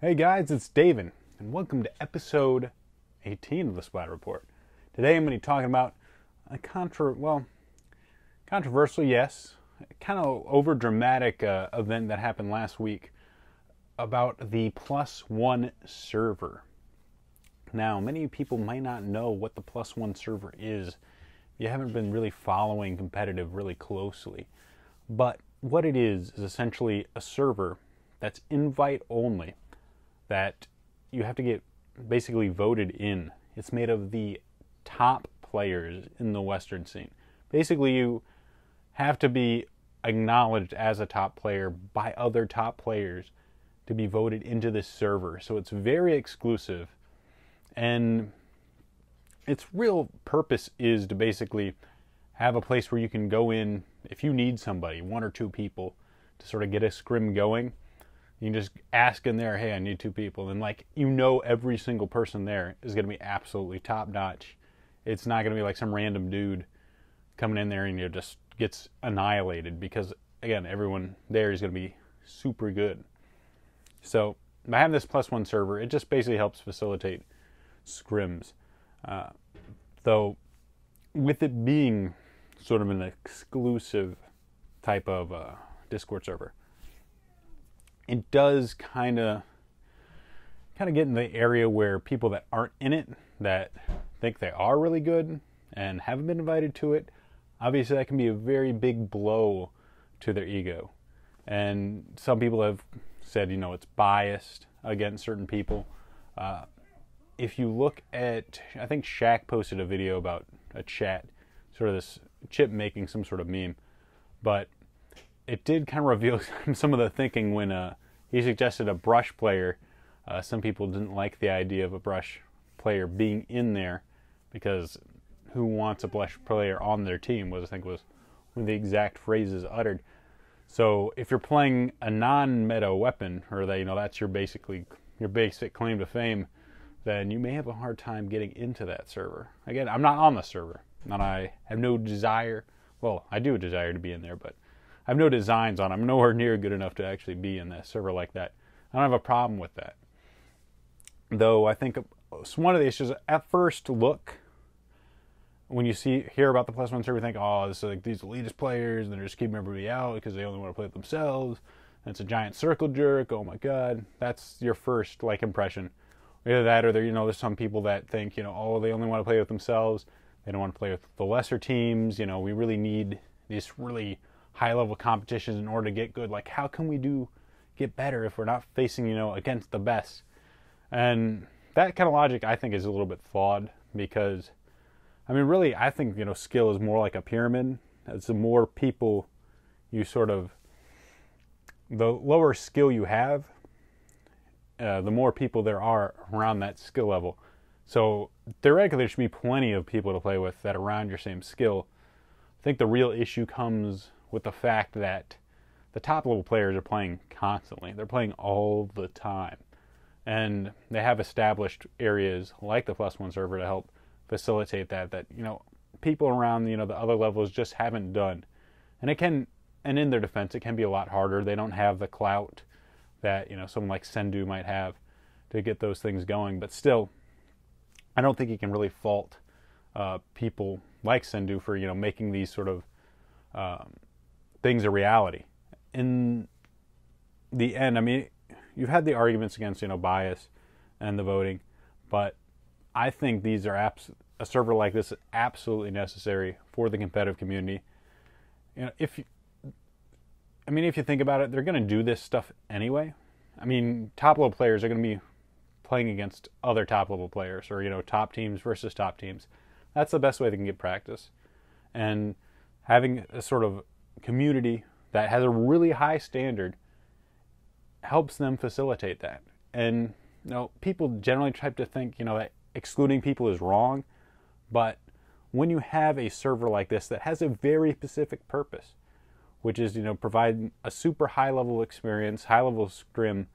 Hey guys, it's David, and welcome to episode 18 of the Splat Report. Today I'm going to be talking about a controversial, yes, kind of over-dramatic event that happened last week about the +1 server. Now, many people might not know what the +1 server is. You haven't been really following competitive really closely. But what it is essentially a server that's invite only, that you have to get basically voted in. It's made of the top players in the Western scene. Basically, you have to be acknowledged as a top player by other top players to be voted into this server. So it's very exclusive, and its real purpose is to basically have a place where you can go in if you need somebody, one or two people, to sort of get a scrim going. You can just ask in there, hey, I need two people. And every single person there is going to be absolutely top notch. It's not going to be like some random dude coming in there and just gets annihilated, because again, everyone there is going to be super good. So by having this +1 server, it just basically helps facilitate scrims. Though with it being sort of an exclusive type of Discord server, it does kind of get in the area where people that aren't in it, that think they are really good and haven't been invited to it, obviously that can be a very big blow to their ego. And some people have said, it's biased against certain people. If you look at, I think Shaq posted a video about a chat, sort of this chip making some sort of meme, but it did kind of reveal some of the thinking when he suggested a brush player. Some people didn't like the idea of a brush player being in there, because who wants a brush player on their team, was one of the exact phrases uttered. So if you're playing a non-meta weapon, or that's your basic claim to fame, then you may have a hard time getting into that server. Again, I'm not on the server, and I have no desire. Well, I do desire to be in there, but I have no designs on. I'm nowhere near good enough to actually be in that server like that. I don't have a problem with that. Though I think one of the issues at first look, when you hear about the +1 server, you think, oh, this is like these elitist players, and they're just keeping everybody out because they only want to play with themselves. And it's a giant circle jerk. Oh my God, that's your first impression. Either that, or there's some people that think, oh, they only want to play with themselves. They don't want to play with the lesser teams. We really need these really high-level competitions in order to get good. Like, how can we get better if we're not facing, against the best? And that kind of logic, I think, is a little bit flawed, because, really, I think, skill is more like a pyramid. As the more people you the lower skill you have, the more people there are around that skill level. So theoretically, there should be plenty of people to play with that are around your same skill. I think the real issue comes with the fact that the top level players are playing constantly. They're playing all the time. And they have established areas like the +1 server to help facilitate that people around the other levels just haven't done. And in their defense, it can be a lot harder. They don't have the clout that someone like Sendu might have to get those things going. But still, I don't think you can really fault people like Sendu for making these sort of things a reality. In the end, you've had the arguments against bias and the voting, but I think these are a server like this is absolutely necessary for the competitive community. If you think about it, they're going to do this stuff anyway. Top level players are going to be playing against other top level players, or top teams versus top teams. That's the best way they can get practice. And having a sort of community that has a really high standard helps them facilitate that. And people generally try to think that excluding people is wrong, but when you have a server like this that has a very specific purpose, which is provide a super high level experience, high level scrim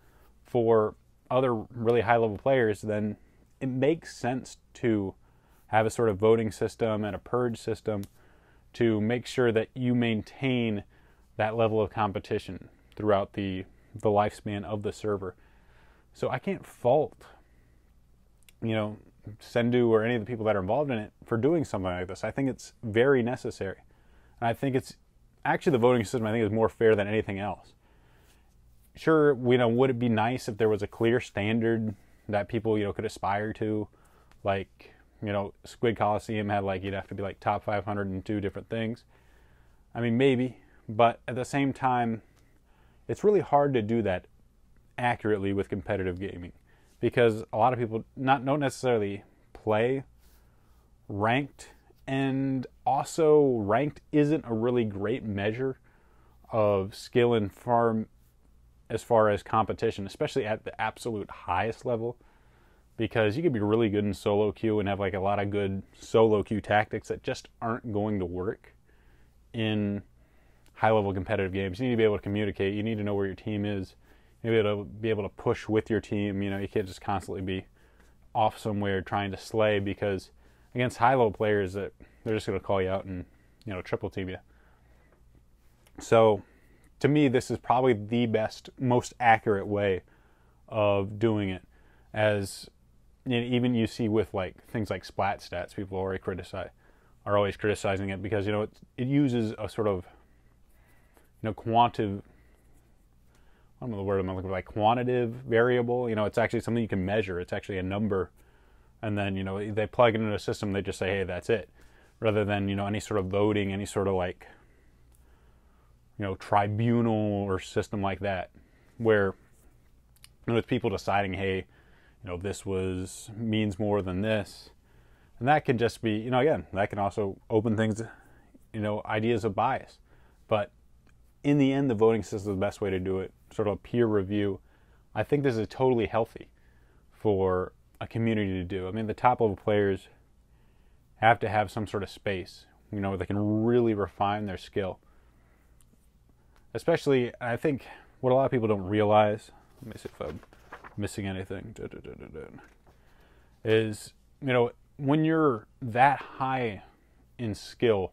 for other really high level players, then it makes sense to have a sort of voting system and a purge system to make sure that you maintain that level of competition throughout the lifespan of the server. So I can't fault, Sendu or any of the people that are involved in it for doing something like this. I think it's very necessary. And I think it's actually the voting system, I think, is more fair than anything else. Sure, would it be nice if there was a clear standard that people, could aspire to? Like, Squid Coliseum had, like, you'd have to be, like, top 500 and do different things. I mean, maybe. But at the same time, it's really hard to do that accurately with competitive gaming. Because a lot of people don't necessarily play ranked. And also, ranked isn't a really great measure of skill and farm as far as competition, especially at the absolute highest level, because you could be really good in solo queue and have like a lot of good solo queue tactics that just aren't going to work in high-level competitive games. You need to be able to communicate. You need to know where your team is. You need to be able to push with your team. You can't just constantly be off somewhere trying to slay, because against high-level players, that they're just going to call you out and triple team you. So to me, this is probably the best, most accurate way of doing it. As even you see with like things like Splat stats, people are always criticizing it because it uses a sort of quantitative. I don't know the word I'm looking for, like quantitative variable. It's actually something you can measure. It's actually a number, and then they plug it into a system. They just say, hey, that's it, rather than any sort of voting, any sort of like tribunal or system like that, where it's people deciding, hey, this means more than this. And that can just be, again, that can also open things, ideas of bias. But in the end, the voting system is the best way to do it, sort of a peer review. I think this is totally healthy for a community to do. I mean, the top level players have to have some sort of space, where they can really refine their skill. Especially, I think, what a lot of people don't realize, let me see if I'm missing anything, is, when you're that high in skill,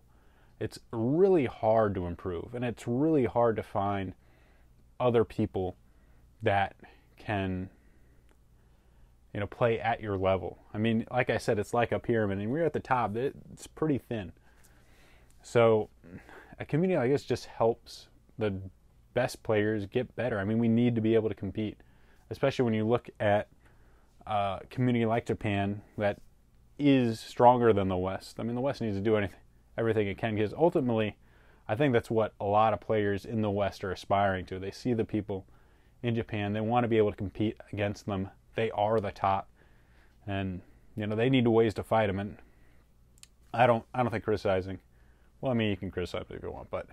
it's really hard to improve. And it's really hard to find other people that can, play at your level. I mean, like I said, it's like a pyramid, and when you're at the top, it's pretty thin. So a community like this just helps the best players get better. I mean, we need to be able to compete, especially when you look at a community like Japan that is stronger than the West. I mean, the West needs to do everything it can, because ultimately, I think that's what a lot of players in the West are aspiring to. They see the people in Japan. They want to be able to compete against them. They are the top, and they need ways to fight them. And I don't think criticizing. Well, I mean, you can criticize if you want, but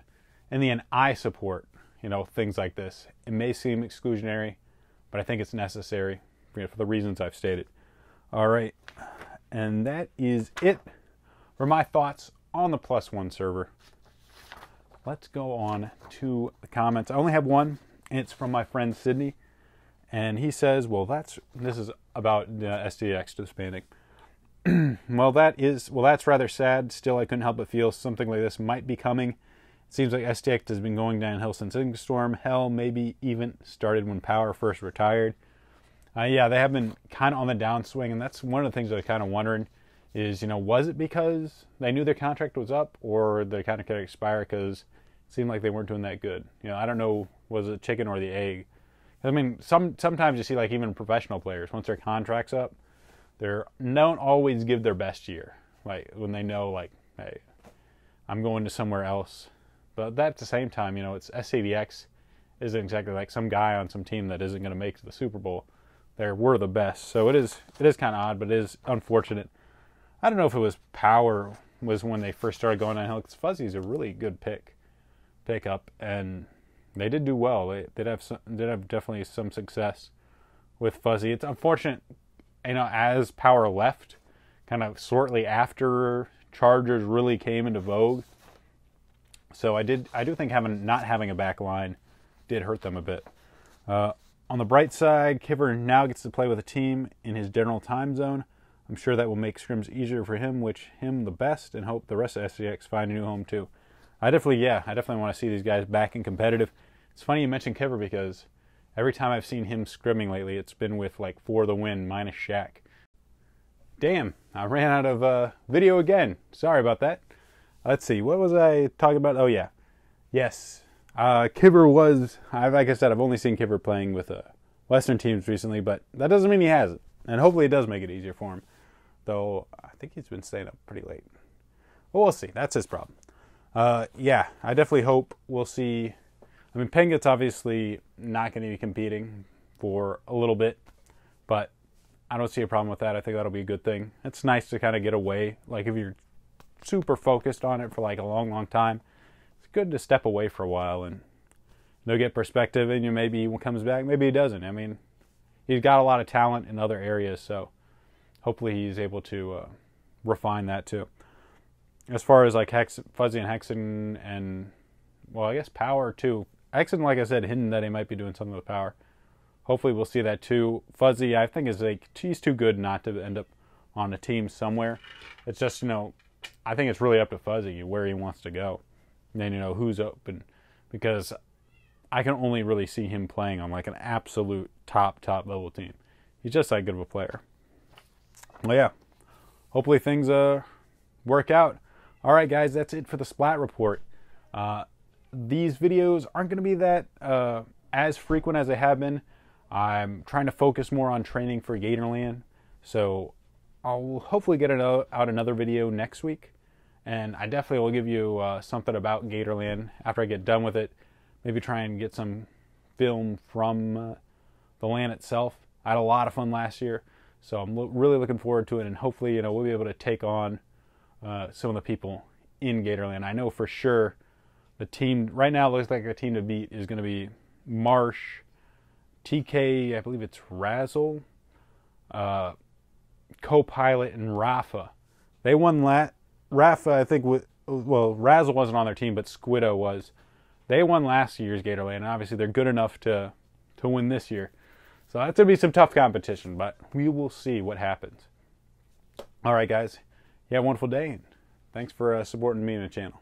in the end, I support, things like this. It may seem exclusionary, but I think it's necessary, for the reasons I've stated. All right, and that is it for my thoughts on the +1 server. Let's go on to the comments. I only have one, and it's from my friend Sydney, and he says, this is about SDX disbanding. That's rather sad. Still, I couldn't help but feel something like this might be coming. It seems like SDX has been going downhill since Storm. Hell, maybe even started when Power first retired. Yeah, they have been kind of on the downswing, and that's one of the things I was kind of wondering is, was it because they knew their contract was up, or their contract could expire because it seemed like they weren't doing that good? I don't know, was it chicken or the egg? I mean, sometimes you see, like, even professional players, once their contract's up, they don't always give their best year, like when they know, like, hey, I'm going to somewhere else. But at the same time, it's SCDX isn't exactly like some guy on some team that isn't going to make the Super Bowl. We're the best, so it is kind of odd, but it is unfortunate. I don't know if it was Power was when they first started going downhill, because Fuzzy's a really good pickup, and they did do well. They did have definitely some success with Fuzzy. It's unfortunate, as Power left, kind of shortly after Chargers really came into vogue. So I do think not having a back line did hurt them a bit. On the bright side, Kivver now gets to play with a team in his general time zone. I'm sure that will make scrims easier for him, wish him the best, and hope the rest of SCX find a new home too. I definitely want to see these guys back and competitive. It's funny you mentioned Kivver, because Every time I've seen him scrimming lately, it's been with like for the win minus Shaq. Damn, I ran out of video again. Sorry about that. Let's see, what was I talking about? Oh yeah, yes. Kivver was, like I said, I've only seen Kivver playing with Western teams recently, but that doesn't mean he hasn't. And hopefully it does make it easier for him. Though, I think he's been staying up pretty late. Well, we'll see. That's his problem. Yeah, I definitely hope we'll see. I mean, Penguit's obviously not going to be competing for a little bit, but I don't see a problem with that. I think that'll be a good thing. It's nice to kind of get away. Like, if you're super focused on it for like a long, long time, it's good to step away for a while and get perspective, and maybe he comes back, maybe he doesn't. I mean, he's got a lot of talent in other areas, so hopefully he's able to refine that too. As far as like Fuzzy and Hexen and, well, I guess Power too. Hexen, like I said, hinting that he might be doing something with Power. Hopefully we'll see that too. Fuzzy, I think, is like, he's too good not to end up on a team somewhere. It's just, I think it's really up to Fuzzy where he wants to go. And then, who's open. Because I can only really see him playing on like an absolute top level team. He's just that good of a player. Well, yeah. Hopefully things work out. All right, guys, that's it for the Splat report. These videos aren't going to be that as frequent as they have been. I'm trying to focus more on training for Gatorland, so I'll hopefully get out another video next week, and I definitely will give you something about Gatorland after I get done with it. Maybe try and get some film from the land itself. I had a lot of fun last year, so I'm really looking forward to it, and hopefully we'll be able to take on some of the people in Gatorland. I know for sure the team right now looks like a team to beat is going to be Marsh, TK, I believe it's Razzle, Co-Pilot, and Rafa. They won Rafa, I think, Razzle wasn't on their team, but Squiddo was. They won last year's Gatorland, and obviously they're good enough to win this year. So that's going to be some tough competition, but we will see what happens. All right, guys. You have a wonderful day, and thanks for supporting me and the channel.